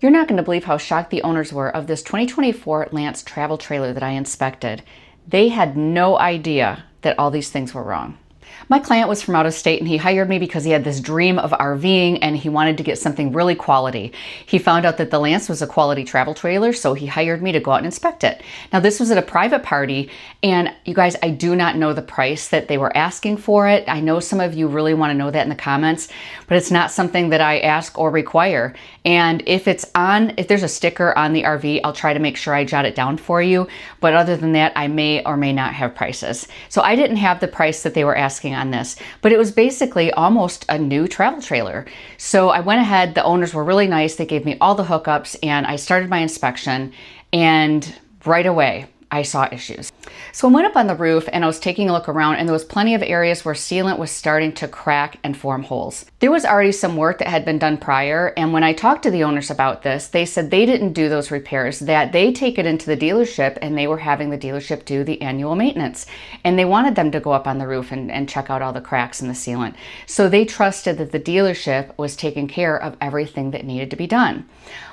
You're not going to believe how shocked the owners were of this 2024 Lance travel trailer that I inspected. They had no idea that all these things were wrong. My client was from out of state and he hired me because he had this dream of RVing and he wanted to get something really quality. He found out that the Lance was a quality travel trailer, so he hired me to go out and inspect it. Now this was at a private party, and you guys, I do not know the price that they were asking for it. I know some of you really want to know that in the comments, but it's not something that I ask or require. And if there's a sticker on the RV, I'll try to make sure I jot it down for you. But other than that, I may or may not have prices. So I didn't have the price that they were asking on this, but it was basically almost a new travel trailer. So I went ahead, the owners were really nice. They gave me all the hookups and I started my inspection, and right away I saw issues. So I went up on the roof and I was taking a look around, and there was plenty of areas where sealant was starting to crack and form holes. There was already some work that had been done prior, and when I talked to the owners about this, they said they didn't do those repairs, that they take it into the dealership and they were having the dealership do the annual maintenance. And they wanted them to go up on the roof and check out all the cracks in the sealant. So they trusted that the dealership was taking care of everything that needed to be done.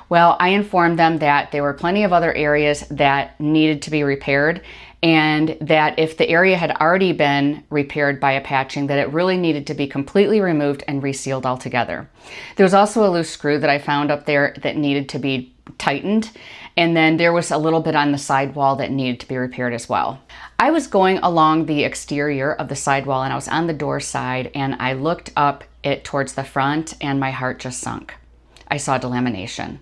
Well, I informed them that there were plenty of other areas that needed to be repaired, and that if the area had already been repaired by a patching, that it really needed to be completely removed and resealed altogether. There was also a loose screw that I found up there that needed to be tightened, and then there was a little bit on the sidewall that needed to be repaired as well. I was going along the exterior of the sidewall and I was on the door side, and I looked up it towards the front and my heart just sunk. I saw delamination.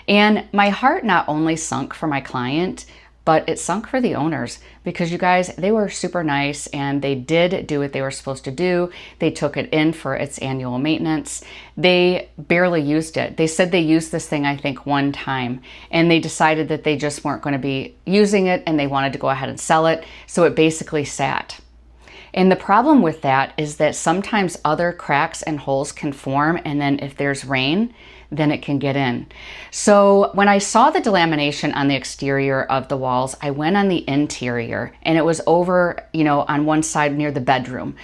And my heart not only sunk for my client, but it sunk for the owners, because you guys, they were super nice and they did do what they were supposed to do. They took it in for its annual maintenance. They barely used it. They said they used this thing, I think, one time, and they decided that they just weren't going to be using it and they wanted to go ahead and sell it. So it basically sat. And the problem with that is that sometimes other cracks and holes can form, and then if there's rain, then it can get in. So when I saw the delamination on the exterior of the walls, I went on the interior, and it was over, on one side near the bedroom.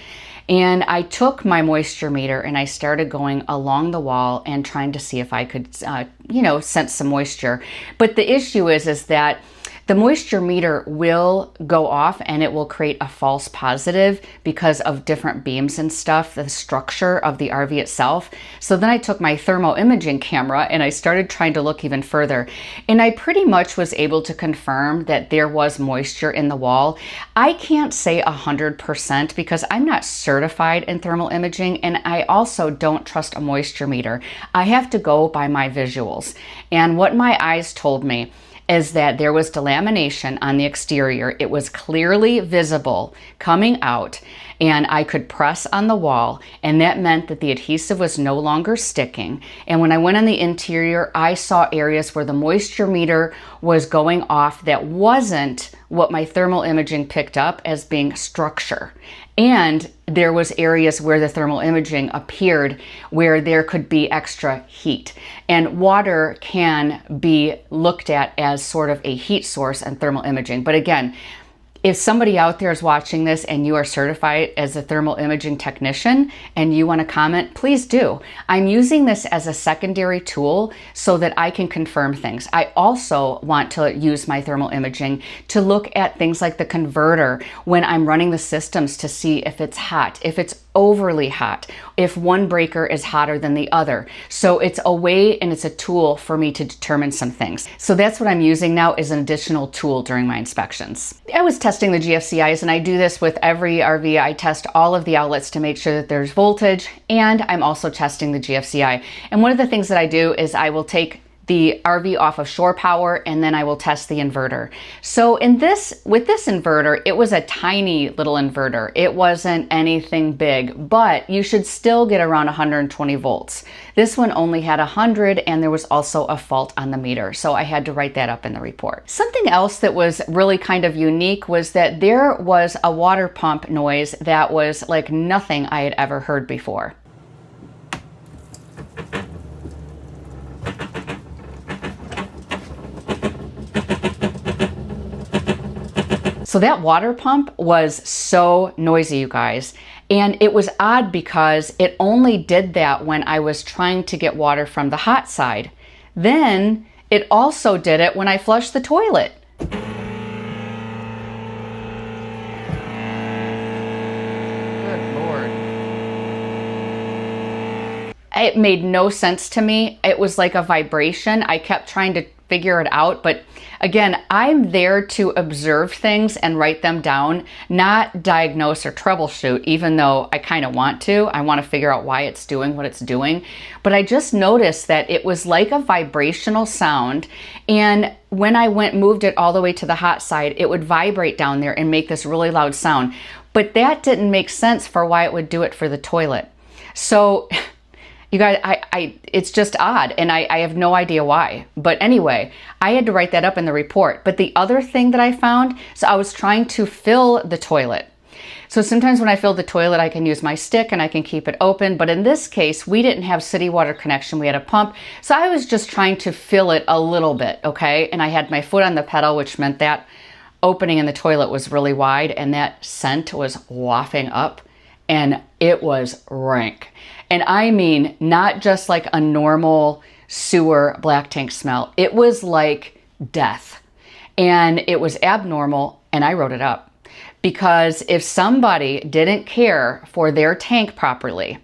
And I took my moisture meter and I started going along the wall and trying to see if I could, sense some moisture. But the issue is that the moisture meter will go off and it will create a false positive because of different beams and stuff, the structure of the RV itself. So then I took my thermal imaging camera and I started trying to look even further. And I pretty much was able to confirm that there was moisture in the wall. I can't say 100% because I'm not certified in thermal imaging, and I also don't trust a moisture meter. I have to go by my visuals. And what my eyes told me is that there was delamination on the exterior. It was clearly visible coming out, and I could press on the wall, and that meant that the adhesive was no longer sticking. And when I went on the interior, I saw areas where the moisture meter was going off that wasn't what my thermal imaging picked up as being structure. And there was areas where the thermal imaging appeared where there could be extra heat. And water can be looked at as sort of a heat source in thermal imaging. But again, if somebody out there is watching this and you are certified as a thermal imaging technician and you want to comment, please do. I'm using this as a secondary tool so that I can confirm things. I also want to use my thermal imaging to look at things like the converter when I'm running the systems to see if it's hot, if it's overly hot, if one breaker is hotter than the other. So it's a way and it's a tool for me to determine some things. So that's what I'm using now as an additional tool during my inspections. I was testing the GFCIs, and I do this with every RV. I test all of the outlets to make sure that there's voltage, and I'm also testing the GFCI. And one of the things that I do is I will take the RV off of shore power, and then I will test the inverter. So with this inverter, it was a tiny little inverter. It wasn't anything big, but you should still get around 120 volts. This one only had 100, and there was also a fault on the meter. So I had to write that up in the report. Something else that was really kind of unique was that there was a water pump noise that was like nothing I had ever heard before. So that water pump was so noisy, you guys. And it was odd because it only did that when I was trying to get water from the hot side. Then it also did it when I flushed the toilet. It made no sense to me. It was like a vibration. I kept trying to figure it out. But again, I'm there to observe things and write them down, not diagnose or troubleshoot, even though I kind of want to. I want to figure out why it's doing what it's doing. But I just noticed that it was like a vibrational sound. And when I moved it all the way to the hot side, it would vibrate down there and make this really loud sound. But that didn't make sense for why it would do it for the toilet. So you guys, it's just odd, and I have no idea why. But anyway, I had to write that up in the report. But the other thing that I found, so I was trying to fill the toilet. So sometimes when I fill the toilet, I can use my stick and I can keep it open. But in this case, we didn't have city water connection. We had a pump. So I was just trying to fill it a little bit, okay? And I had my foot on the pedal, which meant that opening in the toilet was really wide, and that scent was wafting up, and it was rank. And I mean, not just like a normal sewer black tank smell. It was like death. And it was abnormal, and I wrote it up. Because if somebody didn't care for their tank properly,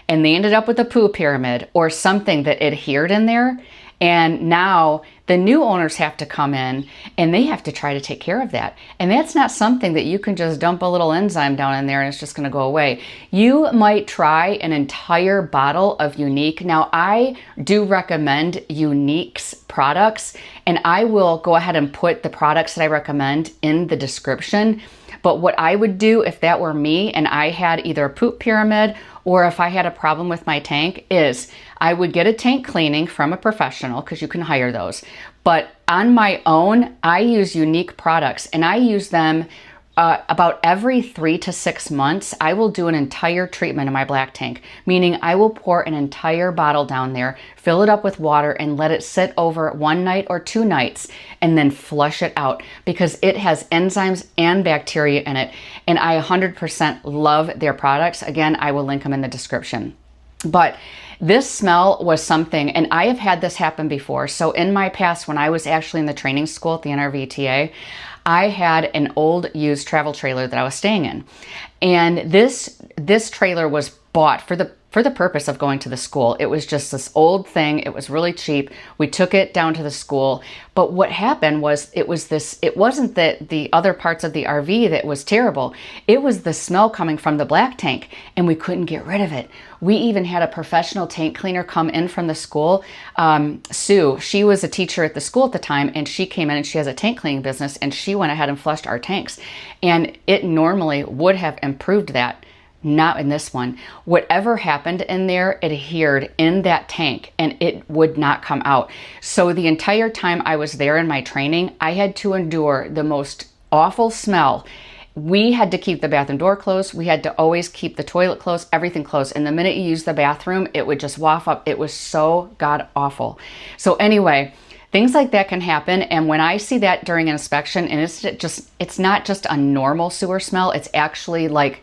and they ended up with a poo pyramid or something that adhered in there, and now the new owners have to come in and they have to try to take care of that. And that's not something that you can just dump a little enzyme down in there and it's just going to go away. You might try an entire bottle of Unique. Now, I do recommend Unique's products, and I will go ahead and put the products that I recommend in the description. But what I would do if that were me and I had either a poop pyramid or if I had a problem with my tank is I would get a tank cleaning from a professional, because you can hire those. But on my own, I use Unique products, and I use them about every 3 to 6 months. I will do an entire treatment in my black tank, meaning I will pour an entire bottle down there, fill it up with water, and let it sit over 1 night or 2 nights, and then flush it out, because it has enzymes and bacteria in it. And I 100% love their products. Again, I will link them in the description. But this smell was something, and I have had this happen before. So in my past, when I was actually in the training school at the NRVTA, I had an old used travel trailer that I was staying in. And this trailer was bought for the purpose of going to the school. It was just this old thing. It was really cheap. We took it down to the school. But what happened was it wasn't the other parts of the RV that was terrible. It was the smell coming from the black tank, and we couldn't get rid of it. We even had a professional tank cleaner come in from the school. Sue, she was a teacher at the school at the time, and she came in and she has a tank cleaning business, and she went ahead and flushed our tanks. And it normally would have improved that. Not in this one. Whatever happened in there adhered in that tank, and it would not come out. So the entire time I was there in my training, I had to endure the most awful smell. We had to keep the bathroom door closed. We had to always keep the toilet closed, everything closed. And the minute you use the bathroom, it would just waft up. It was so god awful. So anyway, things like that can happen. And when I see that during an inspection, and it's not just a normal sewer smell, it's actually like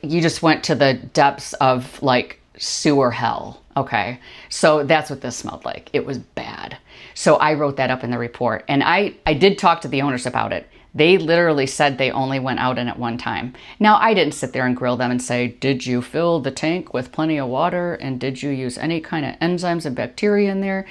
you just went to the depths of like sewer hell. Okay. So that's what this smelled like. It was bad. So I wrote that up in the report, and I did talk to the owners about it. They literally said they only went out in it one time. Now, I didn't sit there and grill them and say, did you fill the tank with plenty of water? And did you use any kind of enzymes and bacteria in there?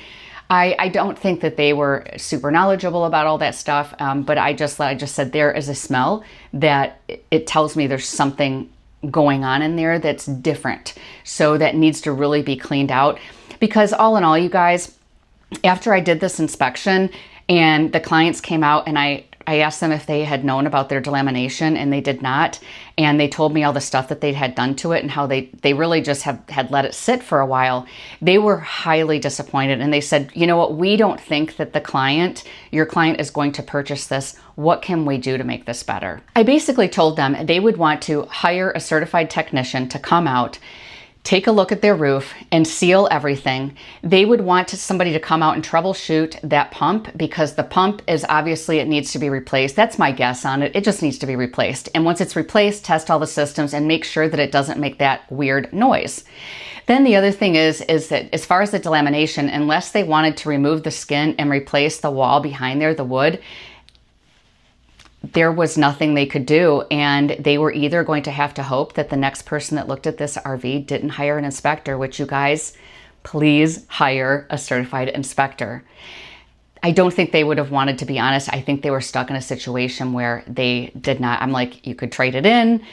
I don't think that they were super knowledgeable about all that stuff, but I just said there is a smell that it tells me there's something going on in there that's different. So that needs to really be cleaned out. Because all in all, you guys, after I did this inspection and the clients came out, and I asked them if they had known about their delamination, and they did not. And they told me all the stuff that they had done to it and how they really just had let it sit for a while. They were highly disappointed, and they said, you know what, we don't think that your client is going to purchase this. What can we do to make this better? I basically told them they would want to hire a certified technician to come out, take a look at their roof and seal everything. They would want somebody to come out and troubleshoot that pump, because the pump is obviously, it needs to be replaced. That's my guess on it. It just needs to be replaced. And once it's replaced, test all the systems and make sure that it doesn't make that weird noise. Then the other thing is that as far as the delamination, unless they wanted to remove the skin and replace the wall behind there, the wood, there was nothing they could do. And they were either going to have to hope that the next person that looked at this RV didn't hire an inspector, which you guys, please hire a certified inspector. I don't think they would have wanted, to be honest. I think they were stuck in a situation where they did not. I'm like, you could trade it in.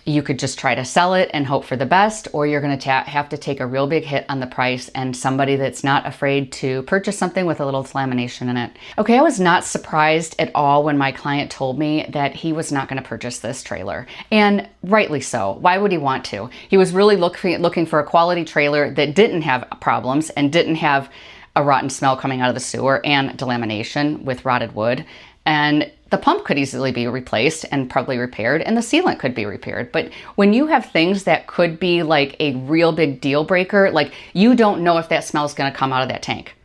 You could just try to sell it and hope for the best, or you're going to have to take a real big hit on the price, and somebody that's not afraid to purchase something with a little delamination in it. Okay, I was not surprised at all when my client told me that he was not going to purchase this trailer, and rightly so. Why would he want to? He was really looking for a quality trailer that didn't have problems and didn't have a rotten smell coming out of the sewer and delamination with rotted wood. And the pump could easily be replaced and probably repaired, and the sealant could be repaired. But when you have things that could be like a real big deal breaker, like you don't know if that smell is going to come out of that tank.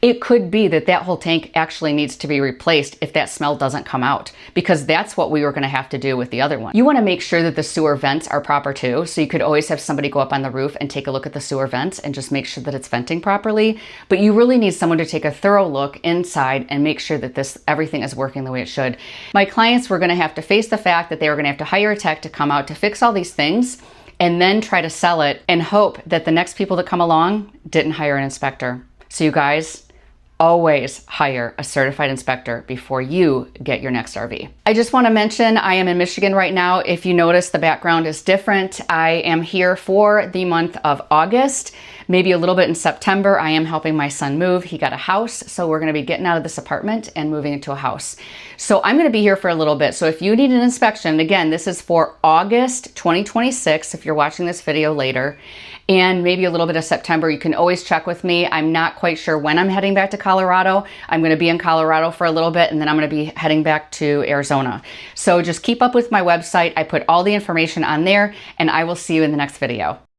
It could be that that whole tank actually needs to be replaced if that smell doesn't come out, because that's what we were going to have to do with the other one. You want to make sure that the sewer vents are proper too. So you could always have somebody go up on the roof and take a look at the sewer vents and just make sure that it's venting properly. But you really need someone to take a thorough look inside and make sure that everything is working the way it should. My clients were going to have to face the fact that they were going to have to hire a tech to come out to fix all these things and then try to sell it and hope that the next people that come along didn't hire an inspector. So you guys, always hire a certified inspector before you get your next RV. I just want to mention I am in Michigan right now. If you notice, the background is different. I am here for the month of August, maybe a little bit in September. I am helping my son move. He got a house, so we're going to be getting out of this apartment and moving into a house. So I'm going to be here for a little bit. So if you need an inspection, again, this is for August 2026, if you're watching this video later, and maybe a little bit of September, you can always check with me. I'm not quite sure when I'm heading back to Colorado. I'm going to be in Colorado for a little bit, and then I'm going to be heading back to Arizona. So just keep up with my website. I put all the information on there, and I will see you in the next video.